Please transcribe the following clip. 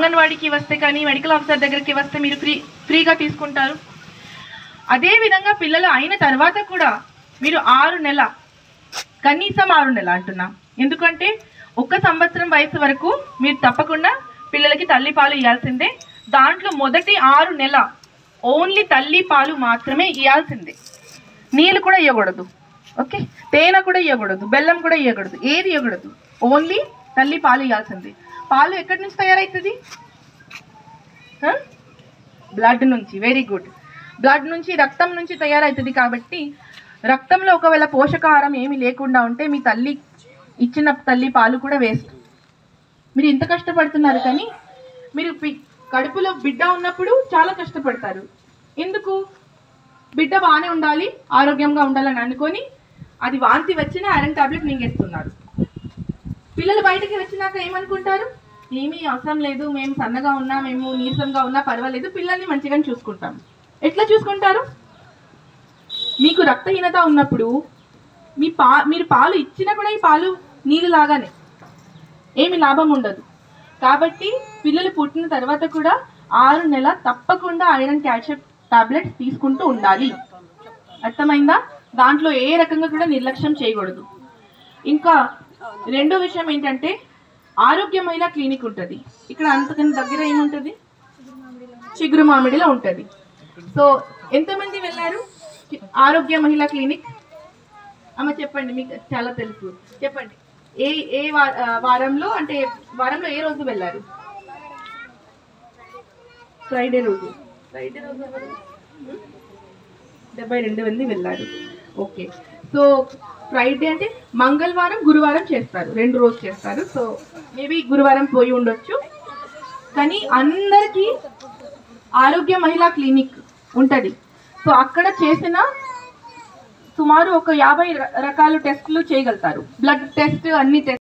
అంగన్వాడికి వస్తే కానీ medical officer దగ్గరికి వస్తే మీరు ఫ్రీగా తీసుకుంటారు. అదేవిధంగా పిల్లలు అయిన తర్వాత కూడా మీరు 6 నెలల కనీసం 6 నెలల అంటున్నా, ఎందుకంటే 1 సంవత్సరం వయసు వరకు మీరు తప్పకుండా పిల్లలకి తల్లి పాలు ఇవ్వాల్సిందే. దాంట్లో మొదటి 6 నెలల ఓన్లీ తల్లి పాలు మాత్రమే ఇవ్వాల్సిందే. నీళ్ళు కూడా ఇవ్వకూడదు, ఓకే, తేనె కూడా ఇవ్వకూడదు, బెల్లం కూడా ఇవ్వకూడదు, ఏది ఇవ్వకూడదు, ఓన్లీ తల్లి పాలు ఇవ్వాల్సిందే. పాలు ఎక్కడి నుంచి తయారవుతుంది? బ్లడ్ నుంచి. Very good. బ్లడ్ నుంచి, రక్తం నుంచి తయారవుతుంది. కాబట్టి రక్తంలో ఒకవేళ పోషకాహారం ఏమి లేకుండా ఉంటే మీ తల్లి ఇచ్చిన తల్లి పాలు కూడా వేస్ట్. మీరు ఇంత కష్టపడుతున్నారు కానీ మీరు కడుపులో బిడ్డ ఉన్నప్పుడు చాలా కష్టపడతారు. ఎందుకు? బిడ్డ బాగానే ఉండాలి, ఆరోగ్యంగా ఉండాలని అనుకొని అది వాంతి వచ్చిన ఐరన్ టాబ్లెట్ మింగేస్తున్నారు. పిల్లలు బయటకి వచ్చినాక ఏమనుకుంటారు? ఏమీ అవసరం లేదు, మేము సన్నగా ఉన్నా, మేము నీరసంగా ఉన్నా పర్వాలేదు, పిల్లల్ని మంచిగానే చూసుకుంటాం. ఎట్లా చూసుకుంటారు? మీకు రక్తహీనత ఉన్నప్పుడు మీరు పాలు ఇచ్చినా కూడా ఈ పాలు నీళ్ళు లాగానే, ఏమి లాభం ఉండదు. కాబట్టి పిల్లలు పుట్టిన తర్వాత కూడా 6 నెలల తప్పకుండా ఐరన్ క్యాల్షియం టాబ్లెట్స్ తీసుకుంటూ ఉండాలి. అర్థమైందా? దాంట్లో ఏ రకంగా కూడా నిర్లక్ష్యం చేయకూడదు. ఇంకా రెండో విషయం ఏంటంటే ఆరోగ్య మహిళా క్లినిక్ ఉంటుంది. ఇక్కడ అంతకన్నా దగ్గర ఏముంటుంది? చిగురు మామిడిలో ఉంటుంది. సో ఎంతమంది వెళ్ళారు ఆరోగ్య మహిళా క్లినిక్? అమ్మ చెప్పండి, మీకు చాలా తెలుసు, చెప్పండి. ఏ వారంలో, అంటే వారంలో ఏ రోజు వెళ్ళారు? ఫ్రైడే రోజు. 72 మంది వెళ్ళారు. ఓకే. సో ఫ్రైడే అంటే మంగళవారం, గురువారం చేస్తారు, 2 రోజులు చేస్తారు. సో మేబీ గురువారం పోయి ఉండొచ్చు. కానీ అందరికీ ఆరోగ్య మహిళా క్లినిక్ ఉంటుంది. సో అక్కడ చేసిన సుమారు ఒక 50 రకాల టెస్టులు చేయగలుగుతారు. బ్లడ్ టెస్ట్, అన్ని టెస్ట్